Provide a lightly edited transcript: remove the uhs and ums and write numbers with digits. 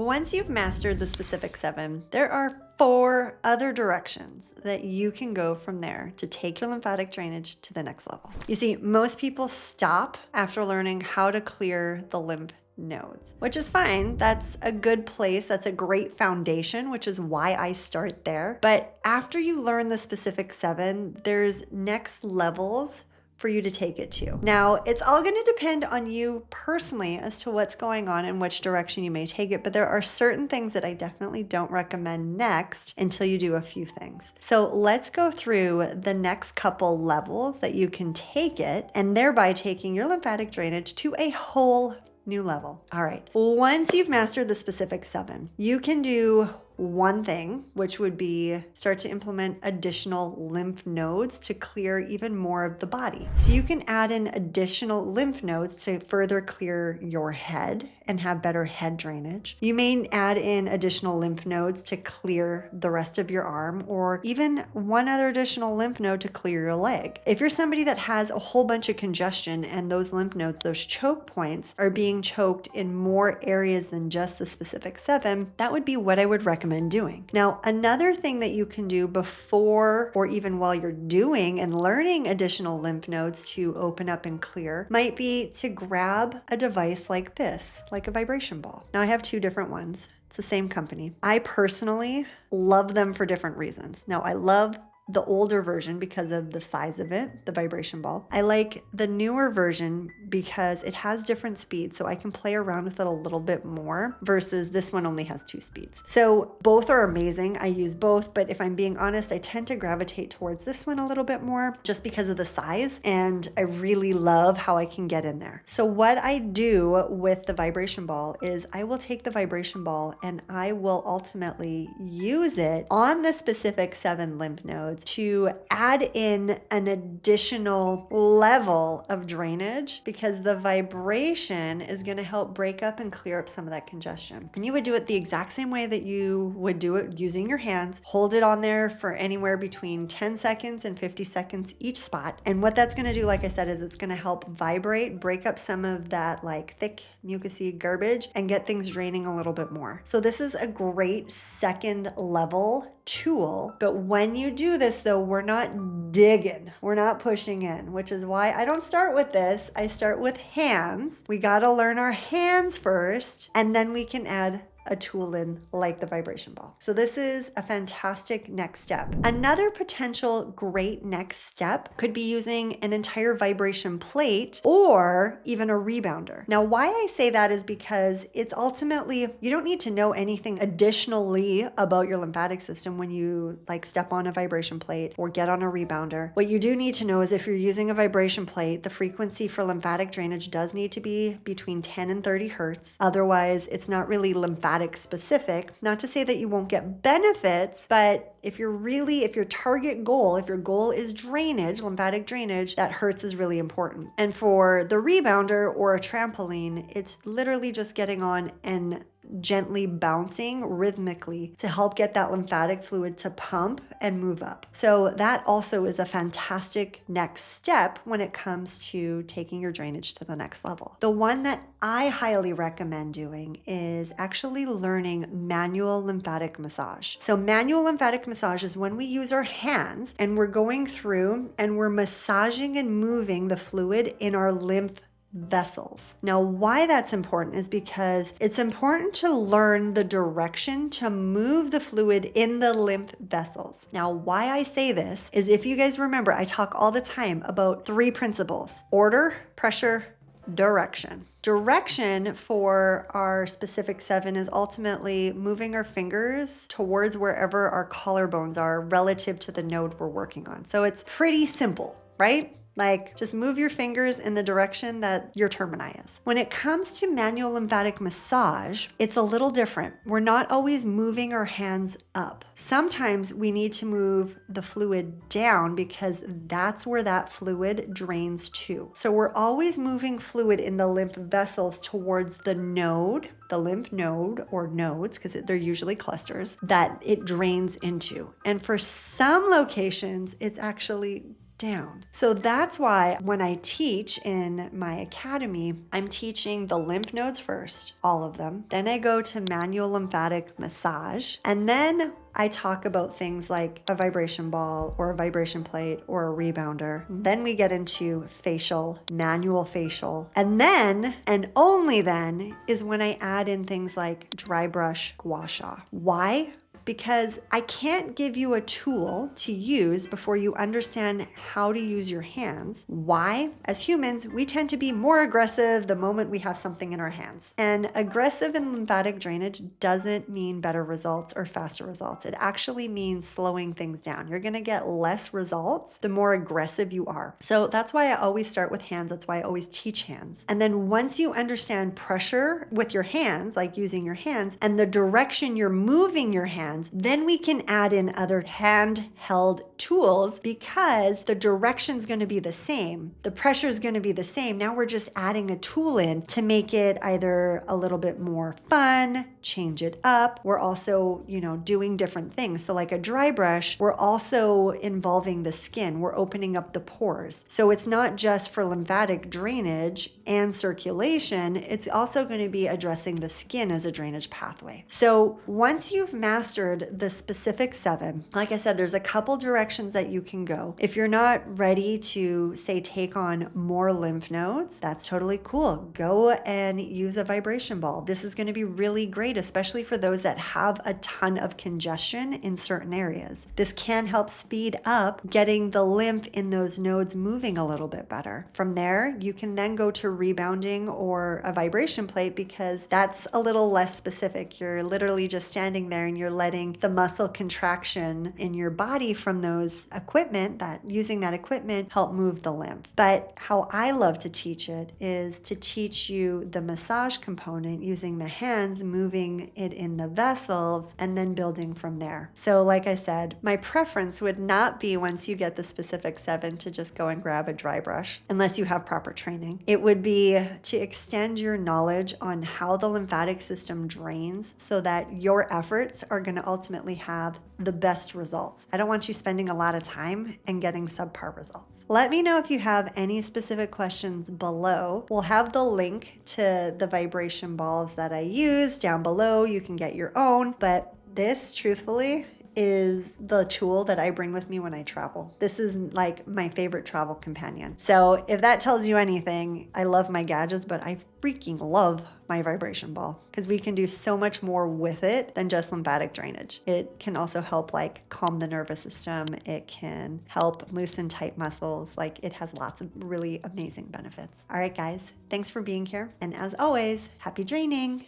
Once you've mastered the specific 7, there are 4 other directions that you can go from there to take your lymphatic drainage to the next level. You see, most people stop after learning how to clear the lymph nodes, which is fine. That's a good place. That's a great foundation, which is why I start there. But after you learn the specific 7, there's next levels for you to take it to. Now, it's all going to depend on you personally as to what's going on and which direction you may take it, but there are certain things that I definitely don't recommend next until you do a few things. So let's go through the next couple levels that you can take it, and thereby taking your lymphatic drainage to a whole new level. All right, once you've mastered the specific 7, you can do one thing, which would be start to implement additional lymph nodes to clear even more of the body. So you can add in additional lymph nodes to further clear your head and have better head drainage. You may add in additional lymph nodes to clear the rest of your arm, or even one other additional lymph node to clear your leg. If you're somebody that has a whole bunch of congestion and those lymph nodes, those choke points, are being choked in more areas than just the specific 7, that would be what I would recommend doing. Now, another thing that you can do before or even while you're doing and learning additional lymph nodes to open up and clear might be to grab a device like this, like a vibration ball. Now, I have 2 different ones. It's the same company. I personally love them for different reasons. Now, I love the older version because of the size of it, the vibration ball. I like the newer version because it has different speeds, so I can play around with it a little bit more versus this one only has 2 speeds. So both are amazing. I use both, but if I'm being honest, I tend to gravitate towards this one a little bit more just because of the size, and I really love how I can get in there. So what I do with the vibration ball is I will take the vibration ball and I will ultimately use it on the specific 7 lymph nodes to add in an additional level of drainage, because the vibration is going to help break up and clear up some of that congestion. And you would do it the exact same way that you would do it using your hands. Hold it on there for anywhere between 10 seconds and 50 seconds each spot. And what that's going to do, like I said, is it's going to help vibrate, break up some of that like thick mucousy garbage and get things draining a little bit more. So this is a great second level tool. But when you do this though, we're not digging, we're not pushing in, which is why I don't start with this. I start with hands. We got to learn our hands first, and then we can add a tool in like the vibration ball. So this is a fantastic next step. Another potential great next step could be using an entire vibration plate or even a rebounder. Now, why I say that is because it's ultimately, you don't need to know anything additionally about your lymphatic system when you like step on a vibration plate or get on a rebounder. What you do need to know is if you're using a vibration plate, the frequency for lymphatic drainage does need to be between 10 and 30 hertz. Otherwise, it's not really lymphatic specific. Not to say that you won't get benefits, but if your target goal, if your goal is drainage, lymphatic drainage, that hertz is really important. And for the rebounder or a trampoline, it's literally just getting on and gently bouncing rhythmically to help get that lymphatic fluid to pump and move up. So that also is a fantastic next step when it comes to taking your drainage to the next level. The one that I highly recommend doing is actually learning manual lymphatic massage. So manual lymphatic massage is when we use our hands and we're going through and we're massaging and moving the fluid in our lymph vessels. Now, why that's important is because it's important to learn the direction to move the fluid in the lymph vessels. Now, why I say this is if you guys remember, I talk all the time about 3 principles: order, pressure, direction. Direction for our specific 7 is ultimately moving our fingers towards wherever our collarbones are relative to the node we're working on. So it's pretty simple, right? Like, just move your fingers in the direction that your termini is. When it comes to manual lymphatic massage, it's a little different. We're not always moving our hands up. Sometimes we need to move the fluid down because that's where that fluid drains to. So we're always moving fluid in the lymph vessels towards the node, the lymph node or nodes, because they're usually clusters, that it drains into. And for some locations, it's actually down. So that's why when I teach in my academy, I'm teaching the lymph nodes first, all of them. Then I go to manual lymphatic massage. And then I talk about things like a vibration ball or a vibration plate or a rebounder. Then we get into facial, manual facial. And then, and only then, is when I add in things like dry brush gua sha. Why? Because I can't give you a tool to use before you understand how to use your hands. Why? As humans, we tend to be more aggressive the moment we have something in our hands. And aggressive in lymphatic drainage doesn't mean better results or faster results. It actually means slowing things down. You're gonna get less results the more aggressive you are. So that's why I always start with hands. That's why I always teach hands. And then once you understand pressure with your hands, like using your hands, and the direction you're moving your hands, then we can add in other handheld tools because the direction's going to be the same. The pressure is going to be the same. Now we're just adding a tool in to make it either a little bit more fun, change it up. We're also, doing different things. So like a dry brush, we're also involving the skin. We're opening up the pores. So it's not just for lymphatic drainage and circulation. It's also going to be addressing the skin as a drainage pathway. So once you've mastered the specific 7, like I said, there's a couple directions that you can go. If you're not ready to, say, take on more lymph nodes, that's totally cool. Go and use a vibration ball. This is going to be really great, especially for those that have a ton of congestion in certain areas. This can help speed up getting the lymph in those nodes moving a little bit better. From there, you can then go to rebounding or a vibration plate because that's a little less specific. You're literally just standing there and you're letting the muscle contraction in your body from those equipment, using that equipment help move the lymph. But how I love to teach it is to teach you the massage component using the hands, moving it in the vessels, and then building from there. So like I said, my preference would not be once you get the specific 7 to just go and grab a dry brush unless you have proper training. It would be to extend your knowledge on how the lymphatic system drains so that your efforts are going to ultimately have the best results. I don't want you spending a lot of time and getting subpar results. Let me know if you have any specific questions below. We'll have the link to the vibration balls that I use down below. You can get your own, but this, truthfully, is the tool that I bring with me when I travel. This is like my favorite travel companion. So if that tells you anything, I love my gadgets, but I freaking love my vibration ball because we can do so much more with it than just lymphatic drainage. It can also help calm the nervous system. It can help loosen tight muscles. It has lots of really amazing benefits. All right, guys, thanks for being here. And as always, happy draining.